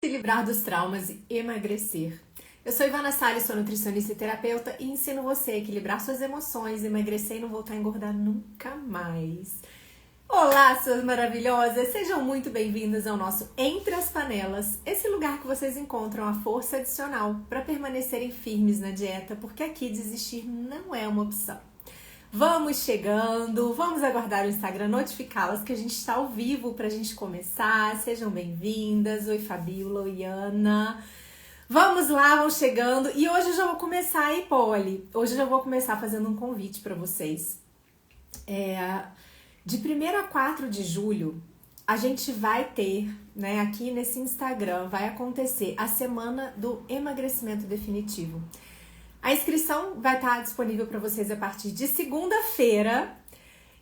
Se livrar dos traumas e emagrecer. Eu sou Ivana Salles, sou nutricionista e terapeuta e ensino você a equilibrar suas emoções, emagrecer e não voltar a engordar nunca mais. Olá, suas maravilhosas! Sejam muito bem-vindas ao nosso Entre as Panelas, esse lugar que vocês encontram a força adicional para permanecerem firmes na dieta, porque aqui desistir não é uma opção. Vamos chegando, vamos aguardar o Instagram notificá-las que a gente está ao vivo para a gente começar. Sejam bem-vindas. Oi, Fabíola, oi, Ana. Vamos lá, vão chegando. E hoje eu já vou começar aí, Polly. Hoje eu já vou começar fazendo um convite para vocês. De 1º a 4 de julho, a gente vai ter, né, aqui nesse Instagram, vai acontecer a Semana do Emagrecimento Definitivo. A inscrição vai estar disponível para vocês a partir de segunda-feira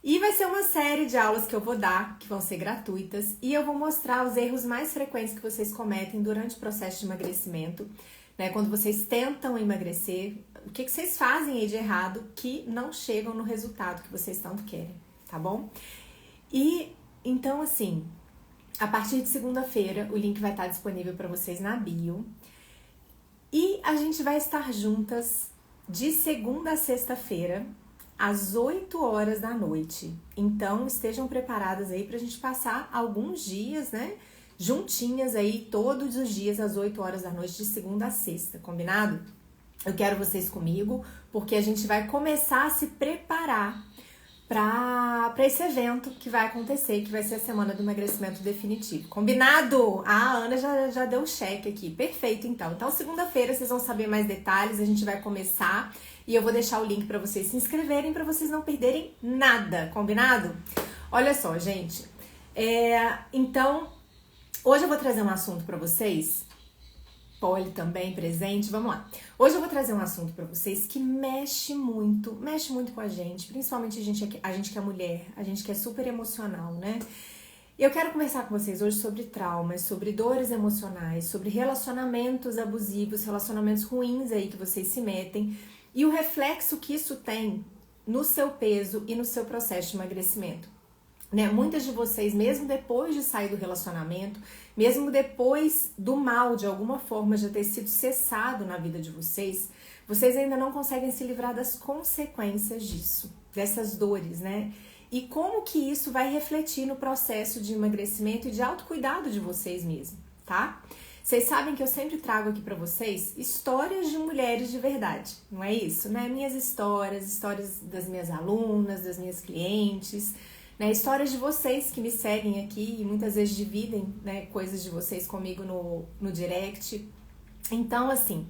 e vai ser uma série de aulas que eu vou dar, que vão ser gratuitas, e eu vou mostrar os erros mais frequentes que vocês cometem durante o processo de emagrecimento, né? Quando vocês tentam emagrecer, o que vocês fazem aí de errado que não chegam no resultado que vocês tanto querem, tá bom? E então, assim, a partir de segunda-feira, o link vai estar disponível para vocês na bio. E a gente vai estar juntas de segunda a sexta-feira, às 8 horas da noite. Então, estejam preparadas aí pra gente passar alguns dias, né? Juntinhas aí, todos os dias, às 8 horas da noite, de segunda a sexta, combinado? Eu quero vocês comigo, porque a gente vai começar a se preparar para esse evento que vai acontecer, que vai ser a Semana do Emagrecimento Definitivo. Combinado? A Ana já deu um check aqui. Perfeito, então. Então, segunda-feira vocês vão saber mais detalhes, a gente vai começar e eu vou deixar o link para vocês se inscreverem, para vocês não perderem nada. Combinado? Olha só, gente. Então, hoje eu vou trazer um assunto para vocês. Polly também presente, vamos lá. Hoje eu vou trazer um assunto pra vocês que mexe muito com a gente, principalmente a gente que é mulher, a gente que é super emocional, né? Eu quero conversar com vocês hoje sobre traumas, sobre dores emocionais, sobre relacionamentos abusivos, relacionamentos ruins aí que vocês se metem e o reflexo que isso tem no seu peso e no seu processo de emagrecimento. Né? Muitas de vocês, mesmo depois de sair do relacionamento, mesmo depois do mal de alguma forma já ter sido cessado na vida de vocês, vocês ainda não conseguem se livrar das consequências disso, dessas dores, né? E como que isso vai refletir no processo de emagrecimento e de autocuidado de vocês mesmos, tá? Vocês sabem que eu sempre trago aqui pra vocês histórias de mulheres de verdade, não é isso? Né? Minhas histórias das minhas alunas, das minhas clientes, né, histórias de vocês que me seguem aqui e muitas vezes dividem, né, coisas de vocês comigo no direct. Então, assim,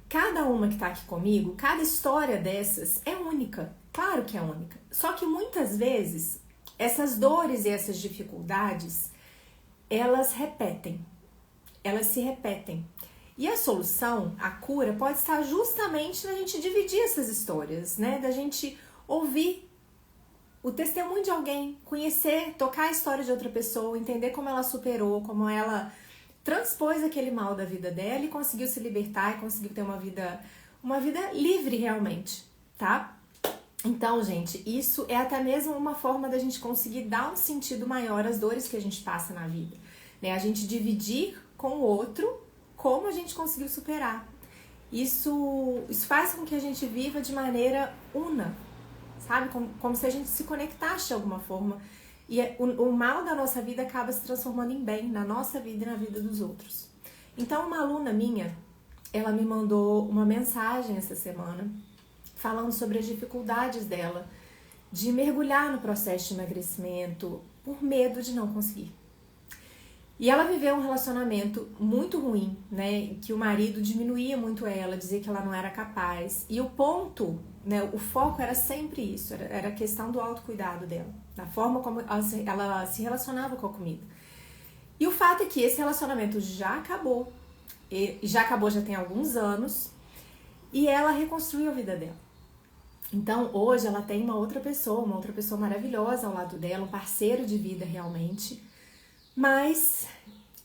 cada uma que tá aqui comigo, cada história dessas é única. Claro que é única. Só que muitas vezes, essas dores e essas dificuldades, elas se repetem. E a solução, a cura, pode estar justamente na gente dividir essas histórias, né, da gente ouvir o testemunho de alguém, conhecer, tocar a história de outra pessoa, entender como ela superou, como ela transpôs aquele mal da vida dela e conseguiu se libertar e conseguiu ter uma vida livre realmente, tá? Então, gente, isso é até mesmo uma forma da gente conseguir dar um sentido maior às dores que a gente passa na vida, né? A gente dividir com o outro como a gente conseguiu superar. Isso faz com que a gente viva de maneira una, sabe? Como se a gente se conectasse de alguma forma. E o mal da nossa vida acaba se transformando em bem na nossa vida e na vida dos outros. Então, uma aluna minha, ela me mandou uma mensagem essa semana falando sobre as dificuldades dela de mergulhar no processo de emagrecimento por medo de não conseguir. E ela viveu um relacionamento muito ruim, né? Que o marido diminuía muito ela, dizia que ela não era capaz. E o ponto, né? O foco era sempre isso, era a questão do autocuidado dela, da forma como ela se relacionava com a comida. E o fato é que esse relacionamento já acabou já tem alguns anos, e ela reconstruiu a vida dela. Então hoje ela tem uma outra pessoa maravilhosa ao lado dela, um parceiro de vida realmente. Mas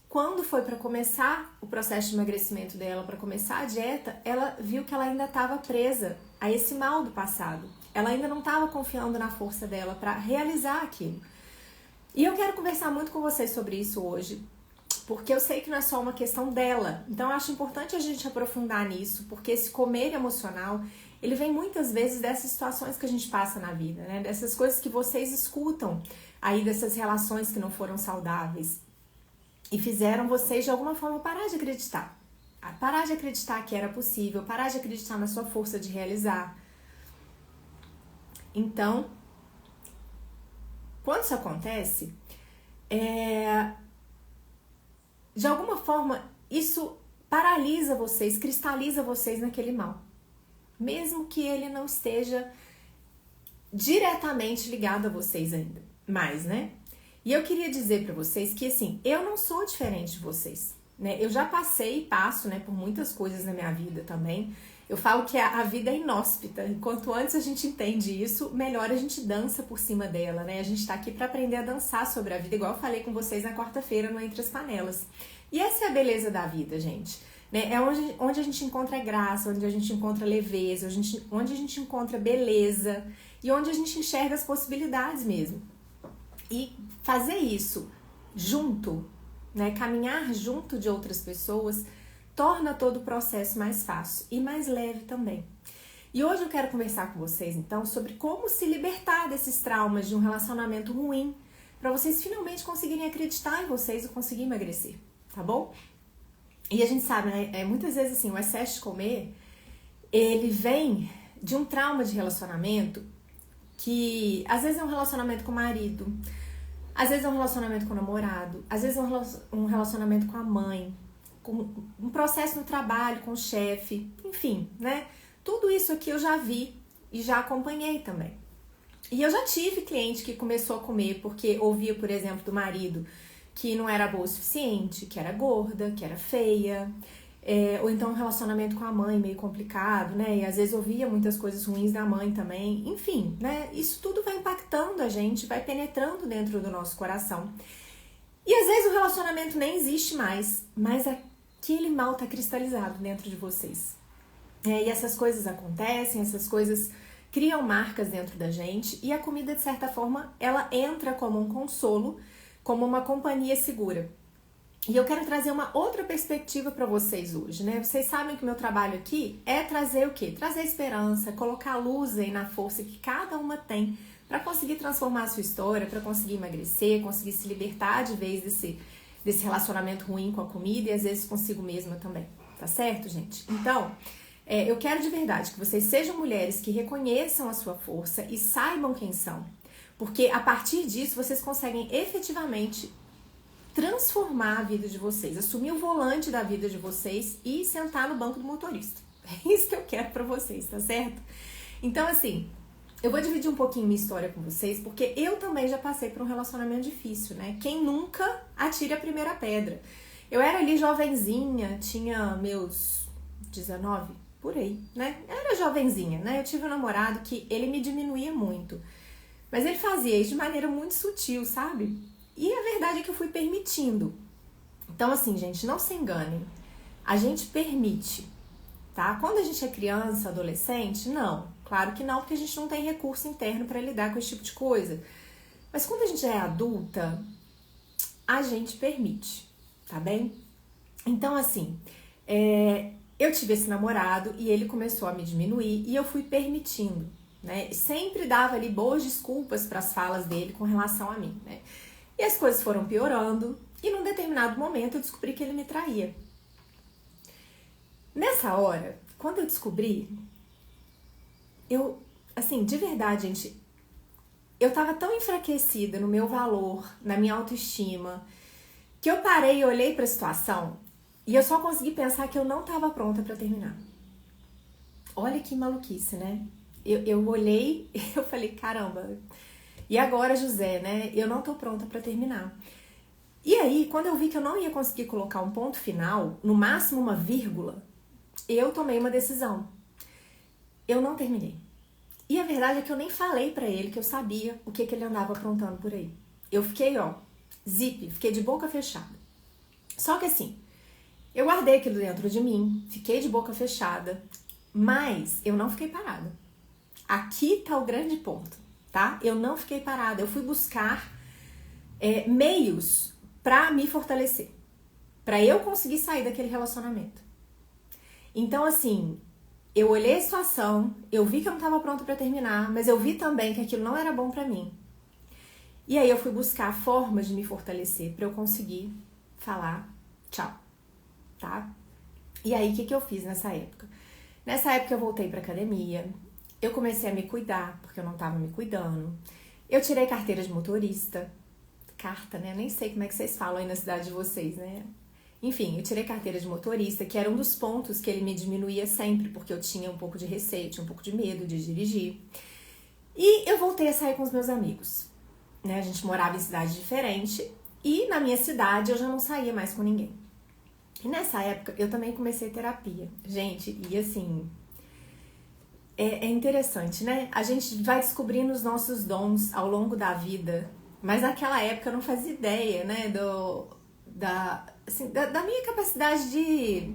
quando foi para começar o processo de emagrecimento dela, para começar a dieta, ela viu que ela ainda estava presa a esse mal do passado. Ela ainda não estava confiando na força dela para realizar aquilo. E eu quero conversar muito com vocês sobre isso hoje, porque eu sei que não é só uma questão dela. Então eu acho importante a gente aprofundar nisso, porque esse comer emocional, ele vem muitas vezes dessas situações que a gente passa na vida, né? Dessas coisas que vocês escutam aí, dessas relações que não foram saudáveis e fizeram vocês de alguma forma parar de acreditar. Parar de acreditar que era possível, parar de acreditar na sua força de realizar. Então, quando isso acontece, de alguma forma, isso paralisa vocês, cristaliza vocês naquele mal. Mesmo que ele não esteja diretamente ligado a vocês ainda. Mais, né? E eu queria dizer pra vocês que, assim, eu não sou diferente de vocês, né? Eu já passei e passo, né, por muitas coisas na minha vida também. Eu falo que a vida é inóspita. Quanto antes a gente entende isso, melhor a gente dança por cima dela, né? A gente tá aqui pra aprender a dançar sobre a vida, igual eu falei com vocês na quarta-feira no Entre as Panelas. E essa é a beleza da vida, gente. Né? É onde a gente encontra graça, onde a gente encontra leveza, onde a gente encontra beleza e onde a gente enxerga as possibilidades mesmo. E fazer isso junto, né? Caminhar junto de outras pessoas, torna todo o processo mais fácil e mais leve também. E hoje eu quero conversar com vocês, então, sobre como se libertar desses traumas de um relacionamento ruim, para vocês finalmente conseguirem acreditar em vocês e conseguir emagrecer, tá bom? E a gente sabe, né, muitas vezes assim, o excesso de comer, ele vem de um trauma de relacionamento que às vezes é um relacionamento com o marido, às vezes é um relacionamento com o namorado, às vezes é um relacionamento com a mãe, com um processo no trabalho, com o chefe, enfim, né? Tudo isso aqui eu já vi e já acompanhei também. E eu já tive cliente que começou a comer porque ouvia, por exemplo, do marido que não era boa o suficiente, que era gorda, que era feia, ou então um relacionamento com a mãe meio complicado, né? E às vezes ouvia muitas coisas ruins da mãe também. Enfim, né? Isso tudo vai impactando a gente, vai penetrando dentro do nosso coração. E às vezes o relacionamento nem existe mais, mas aquele mal tá cristalizado dentro de vocês. E essas coisas acontecem, essas coisas criam marcas dentro da gente, e a comida, de certa forma, ela entra como um consolo, como uma companhia segura. E eu quero trazer uma outra perspectiva para vocês hoje, né? Vocês sabem que o meu trabalho aqui é trazer o quê? Trazer esperança, colocar luz aí na força que cada uma tem para conseguir transformar a sua história, para conseguir emagrecer, conseguir se libertar de vez desse relacionamento ruim com a comida e às vezes consigo mesma também, tá certo, gente? Então, eu quero de verdade que vocês sejam mulheres que reconheçam a sua força e saibam quem são, porque a partir disso vocês conseguem efetivamente transformar a vida de vocês, assumir o volante da vida de vocês e sentar no banco do motorista. É isso que eu quero pra vocês, tá certo? Então, assim, eu vou dividir um pouquinho minha história com vocês, porque eu também já passei por um relacionamento difícil, né? Quem nunca atire a primeira pedra. Eu era ali jovenzinha, tinha meus 19, por aí, né? Eu era jovenzinha, né? Eu tive um namorado que ele me diminuía muito, mas ele fazia isso de maneira muito sutil, sabe? E a verdade é que eu fui permitindo. Então, assim, gente, não se enganem. A gente permite, tá? Quando a gente é criança, adolescente, não. Claro que não, porque a gente não tem recurso interno para lidar com esse tipo de coisa. Mas quando a gente é adulta, a gente permite, tá bem? Então, assim, eu tive esse namorado e ele começou a me diminuir e eu fui permitindo, né? Sempre dava ali boas desculpas para as falas dele com relação a mim, né? E as coisas foram piorando e num determinado momento eu descobri que ele me traía. Nessa hora, quando eu descobri, assim, de verdade, gente, eu tava tão enfraquecida no meu valor, na minha autoestima, que eu parei e olhei pra situação e eu só consegui pensar que eu não tava pronta pra terminar. Olha que maluquice, né? Eu olhei e eu falei, caramba, e agora, José, né? Eu não tô pronta pra terminar. E aí, quando eu vi que eu não ia conseguir colocar um ponto final, no máximo uma vírgula, eu tomei uma decisão. Eu não terminei. E a verdade é que eu nem falei pra ele que eu sabia o que ele andava aprontando por aí. Eu fiquei, fiquei de boca fechada. Só que assim, eu guardei aquilo dentro de mim, fiquei de boca fechada, mas eu não fiquei parada. Aqui tá o grande ponto, tá? Eu não fiquei parada, eu fui buscar meios pra me fortalecer. para eu conseguir sair daquele relacionamento. Então, assim, eu olhei a situação, eu vi que eu não estava pronta para terminar, mas eu vi também que aquilo não era bom para mim. E aí eu fui buscar formas de me fortalecer para eu conseguir falar tchau, tá? E aí, o que eu fiz nessa época? Nessa época eu voltei pra academia, eu comecei a me cuidar, porque eu não tava me cuidando. Eu tirei carteira de motorista, carta, né? Nem sei como é que vocês falam aí na cidade de vocês, né? Enfim, eu tirei carteira de motorista, que era um dos pontos que ele me diminuía sempre, porque eu tinha um pouco de receio, tinha um pouco de medo de dirigir. E eu voltei a sair com os meus amigos, né? A gente morava em cidade diferente e na minha cidade eu já não saía mais com ninguém. E nessa época eu também comecei terapia. Gente, e assim, é interessante, né? A gente vai descobrindo os nossos dons ao longo da vida, mas naquela época eu não fazia ideia, né, da minha capacidade de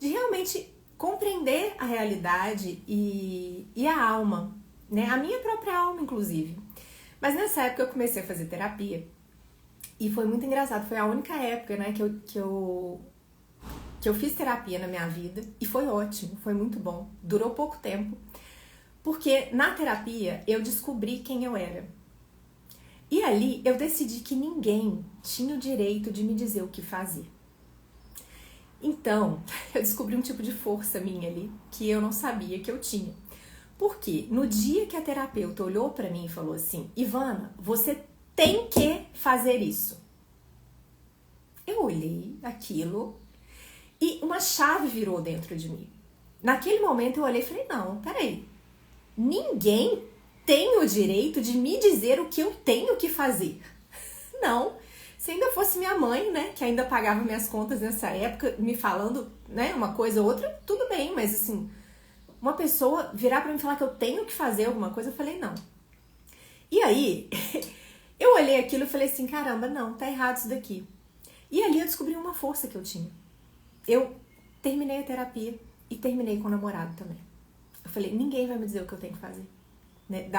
realmente compreender a realidade e a alma, né? A minha própria alma, inclusive. Mas nessa época eu comecei a fazer terapia e foi muito engraçado. Foi a única época, né, que eu fiz terapia na minha vida e foi ótimo, foi muito bom. Durou pouco tempo, porque na terapia eu descobri quem eu era. E ali eu decidi que ninguém tinha o direito de me dizer o que fazer. Então, eu descobri um tipo de força minha ali que eu não sabia que eu tinha. Porque no dia que a terapeuta olhou pra mim e falou assim: Ivana, você tem que fazer isso. Eu olhei aquilo e uma chave virou dentro de mim. Naquele momento eu olhei e falei: não, peraí. Ninguém tem o direito de me dizer o que eu tenho que fazer. Não. Se ainda fosse minha mãe, né, que ainda pagava minhas contas nessa época, me falando, né, uma coisa ou outra, tudo bem, mas assim, uma pessoa virar pra mim e falar que eu tenho que fazer alguma coisa, eu falei, não. E aí, eu olhei aquilo e falei assim, caramba, não, tá errado isso daqui. E ali eu descobri uma força que eu tinha. Eu terminei a terapia e terminei com o namorado também. Eu falei, ninguém vai me dizer o que eu tenho que fazer. Né?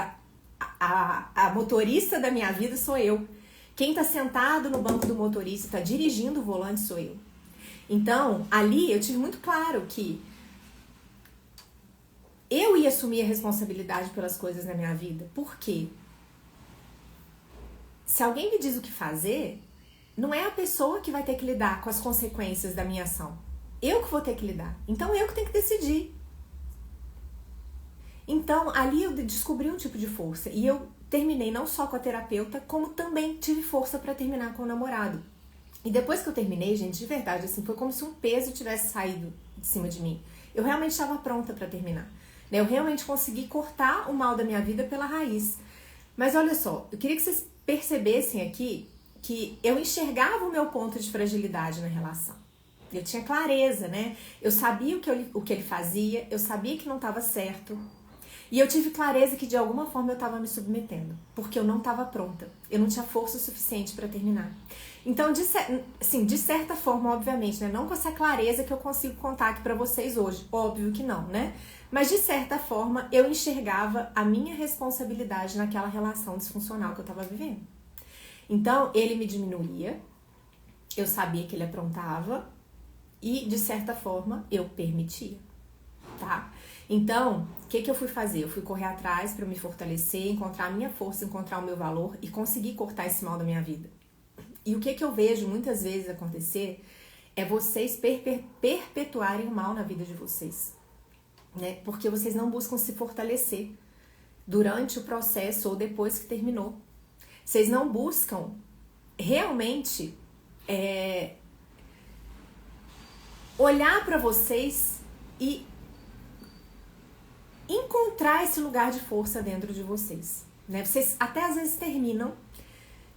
A motorista da minha vida sou eu. Quem tá sentado no banco do motorista, tá dirigindo o volante sou eu. Então, ali eu tive muito claro que eu ia assumir a responsabilidade pelas coisas na minha vida. Por quê? Se alguém me diz o que fazer, não é a pessoa que vai ter que lidar com as consequências da minha ação. Eu que vou ter que lidar. Então, eu que tenho que decidir. Então, ali eu descobri um tipo de força. E eu terminei não só com a terapeuta, como também tive força para terminar com o namorado. E depois que eu terminei, gente, de verdade, assim, foi como se um peso tivesse saído de cima de mim. Eu realmente estava pronta para terminar. Eu realmente consegui cortar o mal da minha vida pela raiz. Mas olha só, eu queria que vocês percebessem aqui que eu enxergava o meu ponto de fragilidade na relação. Eu tinha clareza, né? Eu sabia o que ele fazia, eu sabia que não estava certo. E eu tive clareza que de alguma forma eu estava me submetendo, porque eu não estava pronta. Eu não tinha força suficiente para terminar. Então, de certa forma, obviamente, né? Não com essa clareza que eu consigo contar aqui para vocês hoje. Óbvio que não, né? Mas de certa forma, eu enxergava a minha responsabilidade naquela relação disfuncional que eu estava vivendo. Então, ele me diminuía, eu sabia que ele aprontava e, de certa forma, eu permitia, tá? Então, o que eu fui fazer? Eu fui correr atrás para me fortalecer, encontrar a minha força, encontrar o meu valor e conseguir cortar esse mal da minha vida. E o que eu vejo muitas vezes acontecer é vocês perpetuarem o mal na vida de vocês, né? Porque vocês não buscam se fortalecer durante o processo ou depois que terminou. Vocês não buscam realmente olhar para vocês e encontrar esse lugar de força dentro de vocês, né? Vocês até às vezes terminam,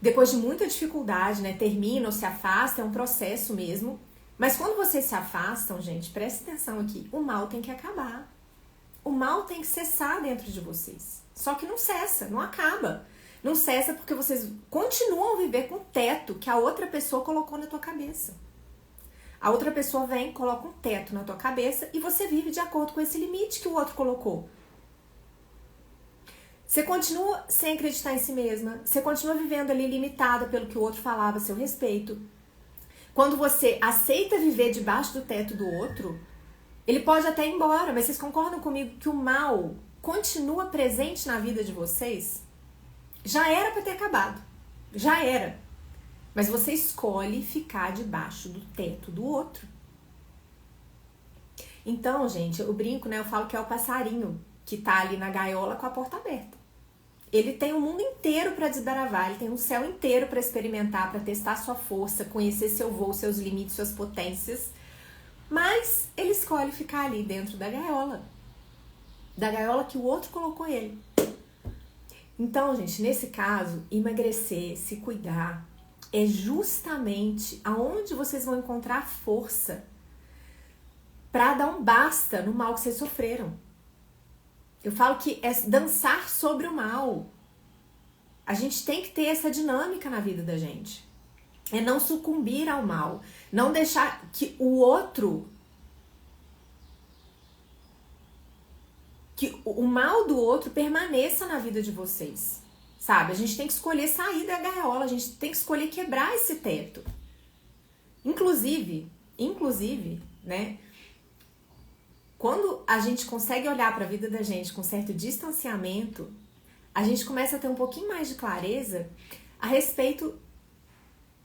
depois de muita dificuldade, né? Terminam, se afastam, é um processo mesmo. Mas quando vocês se afastam, gente, presta atenção aqui, o mal tem que acabar. O mal tem que cessar dentro de vocês. Só que não cessa, não acaba. Não cessa porque vocês continuam a viver com o teto que a outra pessoa colocou na tua cabeça. A outra pessoa vem, coloca um teto na tua cabeça e você vive de acordo com esse limite que o outro colocou. Você continua sem acreditar em si mesma, você continua vivendo ali limitada pelo que o outro falava a seu respeito. Quando você aceita viver debaixo do teto do outro, ele pode até ir embora, mas vocês concordam comigo que o mal continua presente na vida de vocês? Já era para ter acabado. Já era. Mas você escolhe ficar debaixo do teto do outro. Então, gente, eu brinco, né? Eu falo que é o passarinho que tá ali na gaiola com a porta aberta. Ele tem o mundo inteiro para desbravar, ele tem um céu inteiro para experimentar, para testar sua força, conhecer seu voo, seus limites, suas potências. Mas ele escolhe ficar ali dentro da gaiola que o outro colocou ele. Então, gente, nesse caso, emagrecer, se cuidar, é justamente aonde vocês vão encontrar força para dar um basta no mal que vocês sofreram. Eu falo que é dançar sobre o mal. A gente tem que ter essa dinâmica na vida da gente. É não sucumbir ao mal. Não deixar que o outro... que o mal do outro permaneça na vida de vocês. Sabe? A gente tem que escolher sair da gaiola. A gente tem que escolher quebrar esse teto. Inclusive, né? Quando a gente consegue olhar para a vida da gente com certo distanciamento, a gente começa a ter um pouquinho mais de clareza a respeito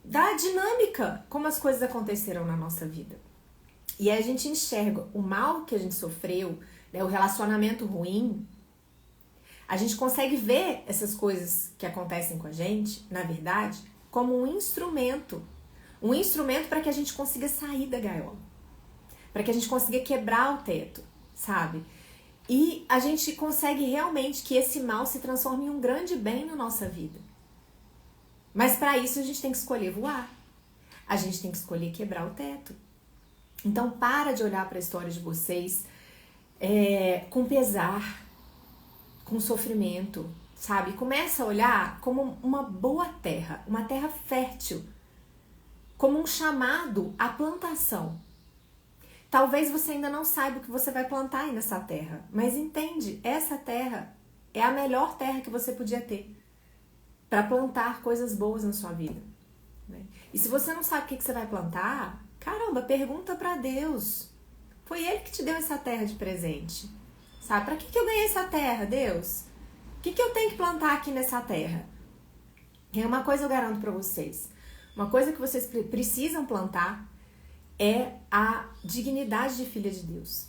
da dinâmica, como as coisas aconteceram na nossa vida. E aí a gente enxerga o mal que a gente sofreu, né, o relacionamento ruim. A gente consegue ver essas coisas que acontecem com a gente, na verdade, como um instrumento para que a gente consiga sair da gaiola. Para que a gente consiga quebrar o teto, sabe? E a gente consegue realmente que esse mal se transforme em um grande bem na nossa vida. Mas para isso a gente tem que escolher voar. A gente tem que escolher quebrar o teto. Então para de olhar para a história de vocês com pesar, com sofrimento, sabe? Começa a olhar como uma boa terra, uma terra fértil, como um chamado à plantação. Talvez você ainda não saiba o que você vai plantar aí nessa terra, mas entende, essa terra é a melhor terra que você podia ter para plantar coisas boas na sua vida, né? E se você não sabe o que você vai plantar, caramba, pergunta para Deus. Foi Ele que te deu essa terra de presente, sabe? Para que eu ganhei essa terra, Deus? O que eu tenho que plantar aqui nessa terra? É uma coisa eu garanto para vocês. Uma coisa que vocês precisam plantar é a dignidade de filha de Deus.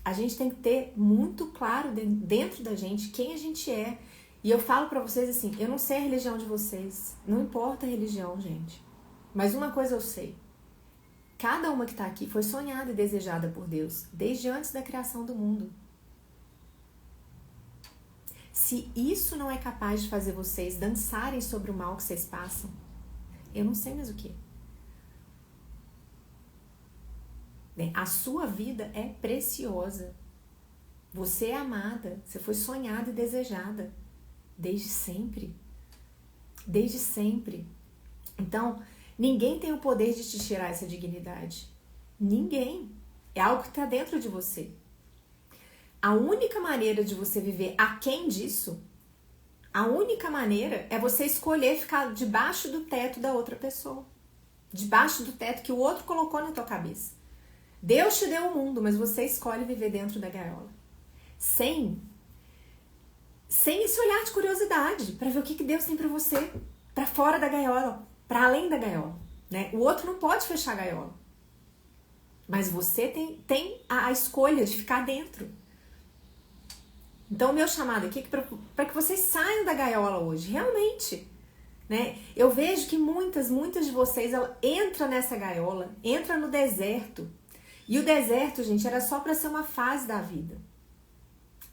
A gente tem que ter muito claro dentro da gente quem a gente é. E eu falo pra vocês assim, eu não sei a religião de vocês, não importa a religião, gente. Mas uma coisa eu sei, cada uma que tá aqui foi sonhada e desejada por Deus, desde antes da criação do mundo. Se isso não é capaz de fazer vocês dançarem sobre o mal que vocês passam, eu não sei mais o que. A sua vida é preciosa. Você é amada. Você foi sonhada e desejada. Desde sempre. Desde sempre. Então, ninguém tem o poder de te tirar essa dignidade. Ninguém. É algo que está dentro de você. A única maneira de você viver aquém disso, a única maneira é você escolher ficar debaixo do teto da outra pessoa. Debaixo do teto que o outro colocou na tua cabeça. Deus te deu o mundo, mas você escolhe viver dentro da gaiola. Sem esse olhar de curiosidade, para ver o que Deus tem para você, para fora da gaiola, para além da gaiola, né? O outro não pode fechar a gaiola. Mas você tem a escolha de ficar dentro. Então, o meu chamado aqui é para que vocês saiam da gaiola hoje, realmente. Né? Eu vejo que muitas de vocês entram nessa gaiola, entram no deserto. E o deserto, gente, era só para ser uma fase da vida.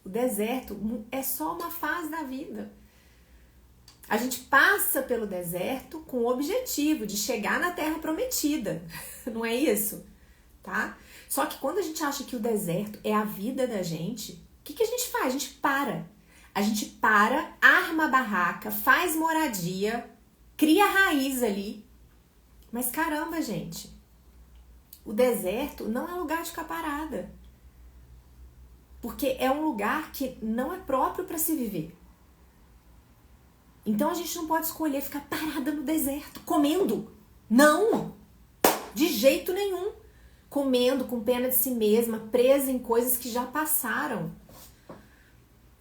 O deserto é só uma fase da vida. A gente passa pelo deserto com o objetivo de chegar na terra prometida. Não é isso? Tá? Só que quando a gente acha que o deserto é a vida da gente, o que a gente faz? A gente para. A gente para, arma a barraca, faz moradia, cria raiz ali. Mas caramba, gente, o deserto não é lugar de ficar parada. Porque é um lugar que não é próprio para se viver. Então a gente não pode escolher ficar parada no deserto, comendo. Não! De jeito nenhum. Comendo com pena de si mesma, presa em coisas que já passaram.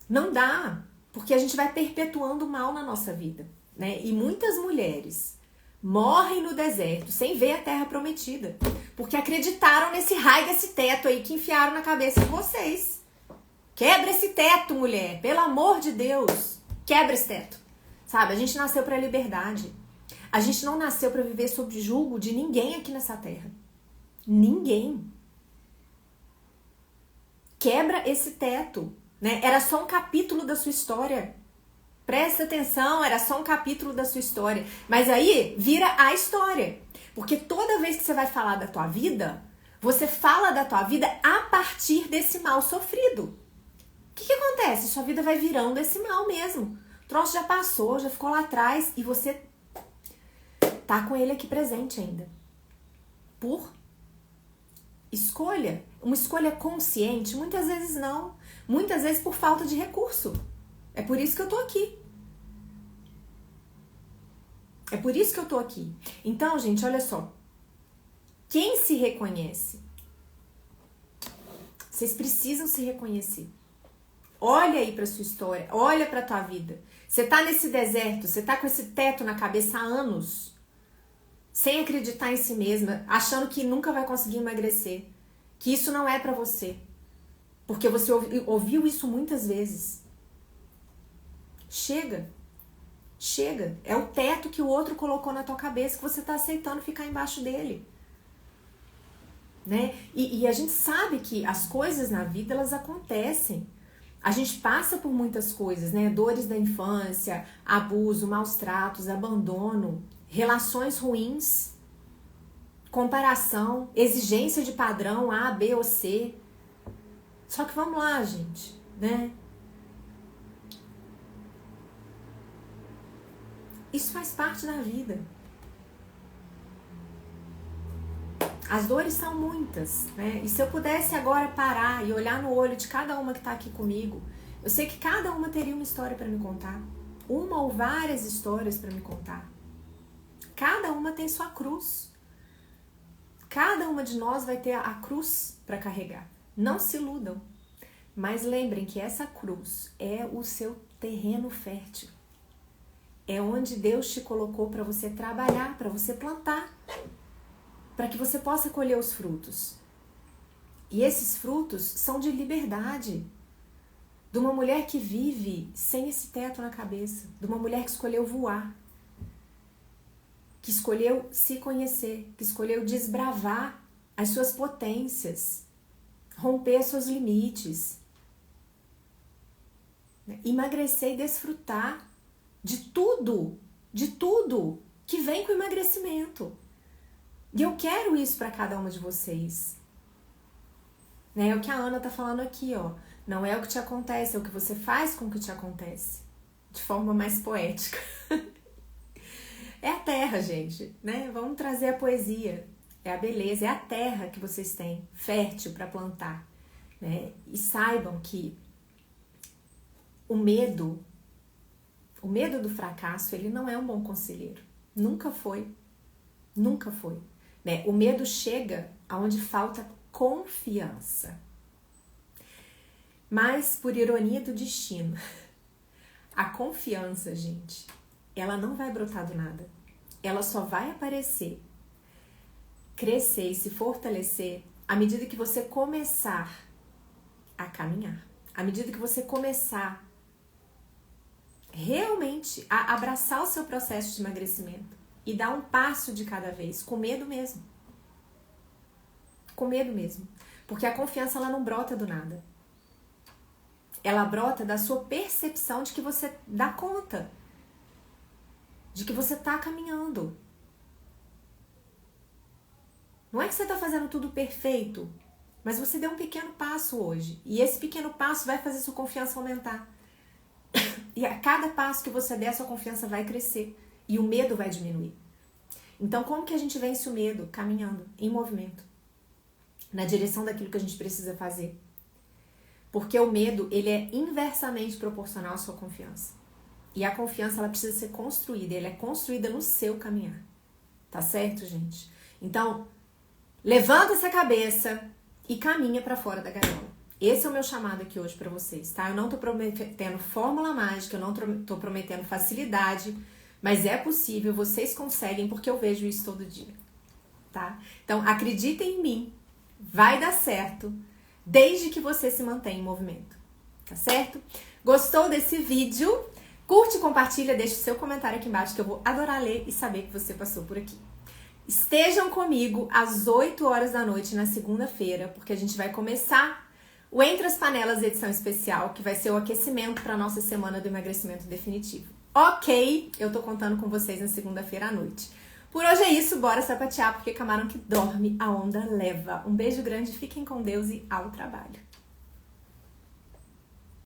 Não dá, porque a gente vai perpetuando o mal na nossa vida, né? E muitas mulheres morrem no deserto sem ver a terra prometida, porque acreditaram nesse raio desse teto aí que enfiaram na cabeça de vocês. Quebra esse teto, mulher, pelo amor de Deus. Quebra esse teto. Sabe, a gente nasceu para a liberdade. A gente não nasceu para viver sob julgo de ninguém aqui nessa terra. Ninguém. Quebra esse teto, né? Era só um capítulo da sua história. Presta atenção, era só um capítulo da sua história. Mas aí vira a história. Porque toda vez que você vai falar da tua vida, você fala da tua vida a partir desse mal sofrido. O que acontece? Sua vida vai virando esse mal mesmo. O troço já passou, já ficou lá atrás e você tá com ele aqui presente ainda. Por escolha. Uma escolha consciente? Muitas vezes não. Muitas vezes por falta de recurso. É por isso que eu tô aqui. É por isso que eu tô aqui. Então, gente, olha só. Quem se reconhece? Vocês precisam se reconhecer. Olha aí pra sua história. Olha pra tua vida. Você tá nesse deserto. Você tá com esse teto na cabeça há anos. Sem acreditar em si mesma. Achando que nunca vai conseguir emagrecer. Que isso não é pra você. Porque você ouviu isso muitas vezes. Chega. Chega. É o teto que o outro colocou na tua cabeça que você tá aceitando ficar embaixo dele. Né? E a gente sabe que as coisas na vida, elas acontecem. A gente passa por muitas coisas, né? Dores da infância, abuso, maus tratos, abandono, relações ruins, comparação, exigência de padrão A, B ou C. Só que vamos lá, gente, né? Isso faz parte da vida. As dores são muitas, né? E se eu pudesse agora parar e olhar no olho de cada uma que tá aqui comigo, eu sei que cada uma teria uma história para me contar. Uma ou várias histórias para me contar. Cada uma tem sua cruz. Cada uma de nós vai ter a cruz para carregar. Não se iludam. Mas lembrem que essa cruz é o seu terreno fértil. É onde Deus te colocou para você trabalhar, para você plantar. Para que você possa colher os frutos. E esses frutos são de liberdade. De uma mulher que vive sem esse teto na cabeça. De uma mulher que escolheu voar. Que escolheu se conhecer. Que escolheu desbravar as suas potências. Romper seus limites. Emagrecer e desfrutar de tudo que vem com o emagrecimento. E eu quero isso para cada uma de vocês. Né? É o que a Ana tá falando aqui, ó. Não é o que te acontece, é o que você faz com o que te acontece. De forma mais poética. É a terra, gente, né? Vamos trazer a poesia. É a beleza, é a terra que vocês têm, fértil para plantar. Né? E saibam que o medo do fracasso, ele não é um bom conselheiro. Nunca foi. Nunca foi. Né? O medo chega aonde falta confiança. Mas, por ironia do destino, a confiança, gente, ela não vai brotar do nada. Ela só vai aparecer, crescer e se fortalecer à medida que você começar a caminhar. À medida que você começar realmente a abraçar o seu processo de emagrecimento. E dar um passo de cada vez, com medo mesmo. Com medo mesmo. Porque a confiança, ela não brota do nada. Ela brota da sua percepção de que você dá conta. De que você tá caminhando. Não é que você tá fazendo tudo perfeito, mas você deu um pequeno passo hoje. E esse pequeno passo vai fazer sua confiança aumentar. E a cada passo que você der, sua confiança vai crescer. E o medo vai diminuir. Então, como que a gente vence o medo? Caminhando, em movimento. Na direção daquilo que a gente precisa fazer. Porque o medo, ele é inversamente proporcional à sua confiança. E a confiança, ela precisa ser construída. Ela é construída no seu caminhar. Tá certo, gente? Então, Levanta essa cabeça e caminha para fora da gaiola. Esse é o meu chamado aqui hoje para vocês, tá? Eu não tô prometendo fórmula mágica, eu não tô prometendo facilidade, mas é possível, vocês conseguem, porque eu vejo isso todo dia, tá? Então, acreditem em mim, vai dar certo, desde que você se mantenha em movimento, tá certo? Gostou desse vídeo? Curte, compartilha, deixa o seu comentário aqui embaixo que eu vou adorar ler e saber que você passou por aqui. Estejam comigo às 8 horas da noite na segunda-feira, porque a gente vai começar o Entre as Panelas edição especial, que vai ser o aquecimento para a nossa semana do emagrecimento definitivo. Ok, eu tô contando com vocês na segunda-feira à noite. Por hoje é isso, bora sapatear, porque camarão que dorme, a onda leva. Um beijo grande, fiquem com Deus e ao trabalho.